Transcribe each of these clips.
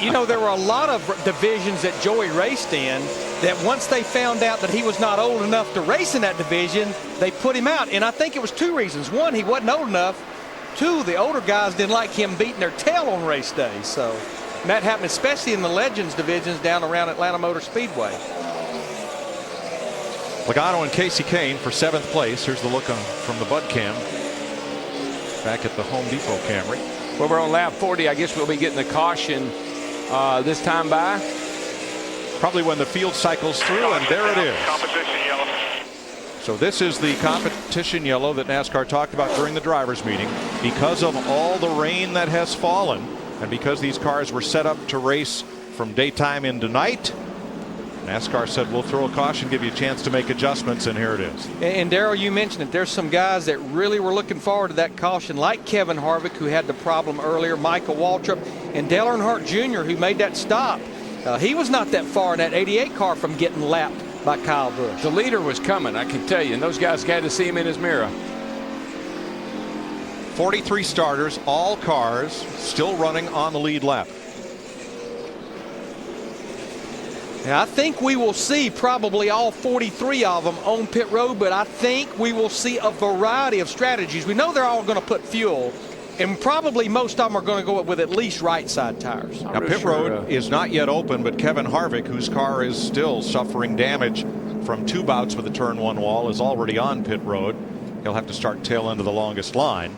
You know, there were a lot of divisions that Joey raced in that once they found out that he was not old enough to race in that division, they put him out. And I think it was two reasons. One, he wasn't old enough. Two, the older guys didn't like him beating their tail on race day. So and that happened especially in the Legends divisions down around Atlanta Motor Speedway. Logano and Casey Kane for 7th place. Here's the look from the Bud Cam back at the Home Depot Camry. Well, we're on lap 40. I guess we'll be getting the caution this time by. Probably when the field cycles through, and there it is. Competition yellow. So this is the competition yellow that NASCAR talked about during the drivers' meeting. Because of all the rain that has fallen, and because these cars were set up to race from daytime into night, NASCAR said we'll throw a caution, give you a chance to make adjustments, and here it is. And Darrell, you mentioned it. There's some guys that really were looking forward to that caution, like Kevin Harvick, who had the problem earlier, Michael Waltrip, and Dale Earnhardt Jr., who made that stop. He was not that far in that 88 car from getting lapped by Kyle Busch. The leader was coming, I can tell you, and those guys got to see him in his mirror. 43 starters, all cars still running on the lead lap. Now, I think we will see probably all 43 of them on pit road, but I think we will see a variety of strategies. We know they're all going to put fuel, and probably most of them are going to go with at least right side tires. Now, pit road is not yet open, but Kevin Harvick, whose car is still suffering damage from 2 bouts with the turn 1 wall, is already on pit road. He'll have to start tail end of the longest line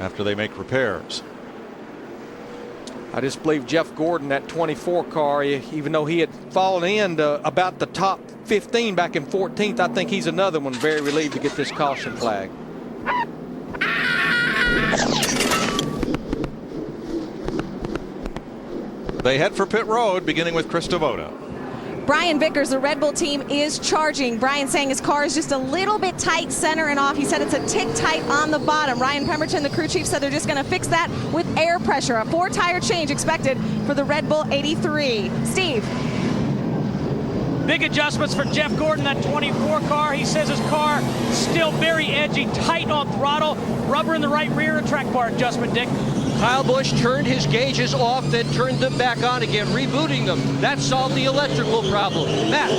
after they make repairs. I just believe Jeff Gordon, that 24 car, even though he had fallen in about the top 15 back in 14th, I think he's another one very relieved to get this caution flag. They head for pit road, beginning with Chris Devoda. Brian Vickers, the Red Bull team, is charging. Brian saying his car is just a little bit tight center and off. He said it's a tick tight on the bottom. Ryan Pemberton, the crew chief, said they're just going to fix that with air pressure. A 4-tire change expected for the Red Bull 83. Steve. Big adjustments for Jeff Gordon, that 24 car. He says his car still very edgy, tight on throttle, rubber in the right rear, a track bar adjustment, Dick. Kyle Busch turned his gauges off, then turned them back on again, rebooting them. That solved the electrical problem. Matt.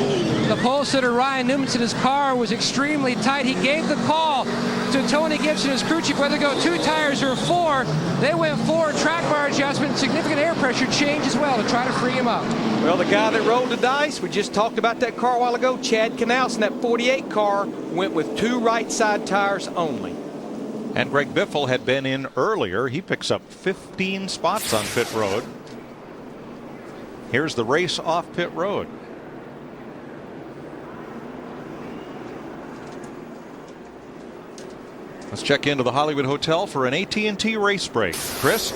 The pole sitter Ryan Newmanson's car was extremely tight. He gave the call to Tony Gibson, his crew chief, whether to go 2 tires or 4. They went 4, track bar adjustment, significant air pressure change as well to try to free him up. Well, the guy that rolled the dice, we just talked about that car a while ago, Chad Knaus, that 48 car went with 2 right side tires only. And Greg Biffle had been in earlier. He picks up 15 spots on pit road. Here's the race off pit road. Let's check into the Hollywood Hotel for an AT&T race break. Chris?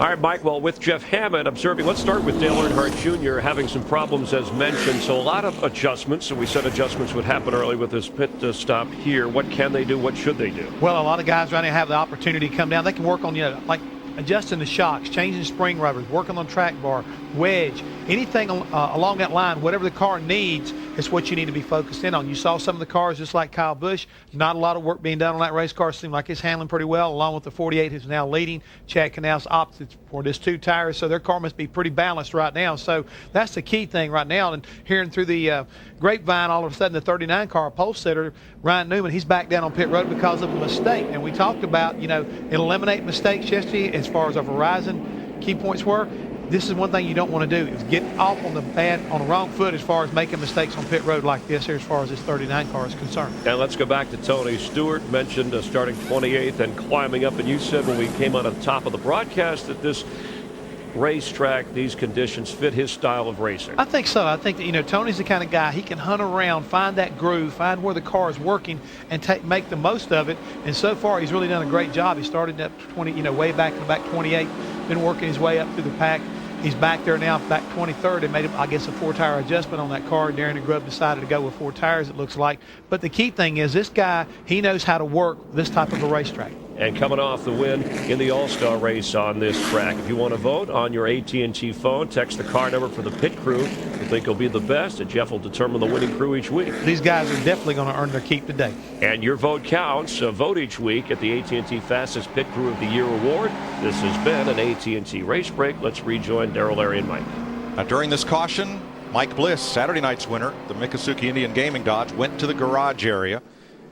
All right, Mike. Well, with Jeff Hammond observing, let's start with Dale Earnhardt Jr. having some problems as mentioned. So a lot of adjustments. And we said adjustments would happen early with this pit stop here. What can they do? What should they do? Well, a lot of guys right now have the opportunity to come down. They can work on, like adjusting the shocks, changing spring rubbers, working on track bar, wedge, anything along that line. Whatever the car needs is what you need to be focused in on. You saw some of the cars just like Kyle Busch. Not a lot of work being done on that race car. Seemed like it's handling pretty well, along with the 48 who's now leading. Chad Knaus opted for this 2 tires, so their car must be pretty balanced right now. So that's the key thing right now. And hearing through the grapevine, all of a sudden the 39 car pole sitter, Ryan Newman, he's back down on pit road because of a mistake. And we talked about, eliminate mistakes yesterday as far as our Verizon key points were. This is one thing you don't want to do is get off on the wrong foot as far as making mistakes on pit road like this here as far as this 39 car is concerned. And let's go back to Tony Stewart, mentioned starting 28th and climbing up. And you said when we came on the top of the broadcast that this racetrack, these conditions fit his style of racing. I think so. I think that, Tony's the kind of guy, he can hunt around, find that groove, find where the car is working, and make the most of it. And so far, he's really done a great job. He started at 20, way back in the back 28, been working his way up through the pack. He's back there now, back 23rd, and made, I guess, a 4-tire adjustment on that car. Darren and Grubb decided to go with 4 tires, it looks like. But the key thing is this guy, he knows how to work this type of a racetrack. and coming off the win in the All-Star race on this track. If you want to vote on your AT&T phone, text the car number for the pit crew you think will be the best, and Jeff will determine the winning crew each week. These guys are definitely going to earn their keep today. And your vote counts. Vote each week at the AT&T Fastest Pit Crew of the Year award. This has been an AT&T Race Break. Let's rejoin Darrell, Larry, and Mike. During this caution, Mike Bliss, Saturday night's winner, the Miccosukee Indian Gaming Dodge, went to the garage area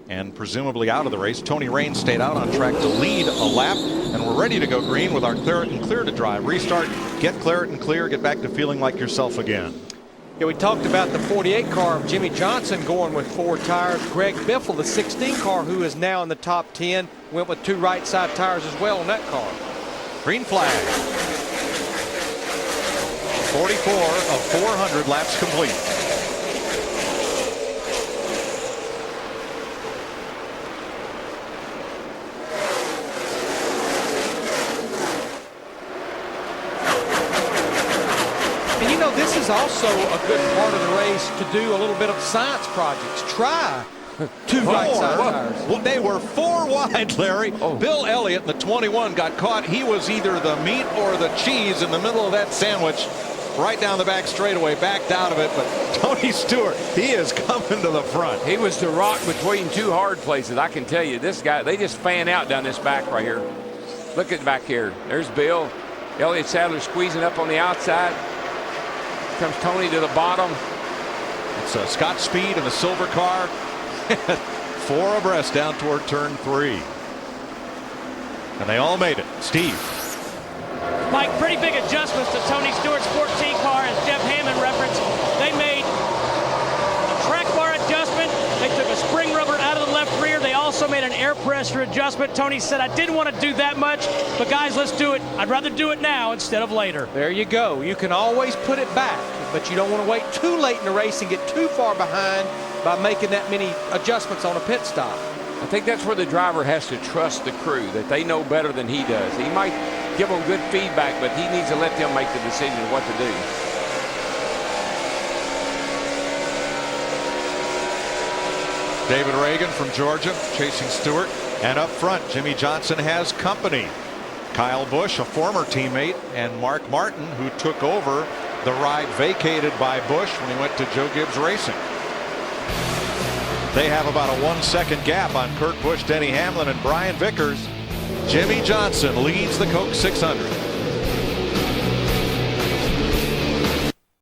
and presumably out of the race. Tony Raines stayed out on track to lead a lap, and we're ready to go green with our Claret and Clear to drive. Restart, get Claret and Clear, get back to feeling like yourself again. Yeah, we talked about the 48 car of Jimmy Johnson going with 4 tires. Greg Biffle, the 16 car, who is now in the top 10, went with 2 right side tires as well on that car. Green flag. 44 of 400 laps complete. And you know, this is also a good part of the race to do a little bit of science projects. Try 2 right side tires. Well, they were 4 wide, Larry. Bill Elliott in the 21 got caught. He was either the meat or the cheese in the middle of that sandwich. Right down the back straightaway, backed out of it, but Tony Stewart, he is coming to the front. He was the rock between 2 hard places. I can tell you, this guy, they just fan out down this back right here. Look at back here. There's Bill. Elliott Sadler squeezing up on the outside. Comes Tony to the bottom. It's Scott Speed in the silver car. 4 abreast down toward turn 3. And they all made it. Steve. Mike, pretty big adjustments to Tony Stewart's 14 car, as Jeff Hammond referenced. They made a track bar adjustment. They took a spring rubber out of the left rear. They also made an air pressure adjustment. Tony said, I didn't want to do that much, but guys, let's do it. I'd rather do it now instead of later. There you go. You can always put it back, but you don't want to wait too late in the race and get too far behind by making that many adjustments on a pit stop. I think that's where the driver has to trust the crew, that they know better than he does. He might give them good feedback, but he needs to let them make the decision of what to do. David Reagan from Georgia chasing Stewart. And up front, Jimmy Johnson has company. Kyle Busch, a former teammate, and Mark Martin, who took over the ride vacated by Busch when he went to Joe Gibbs Racing. They have about a 1-second gap on Kurt Busch, Denny Hamlin, and Brian Vickers. Jimmy Johnson leads the Coke 600.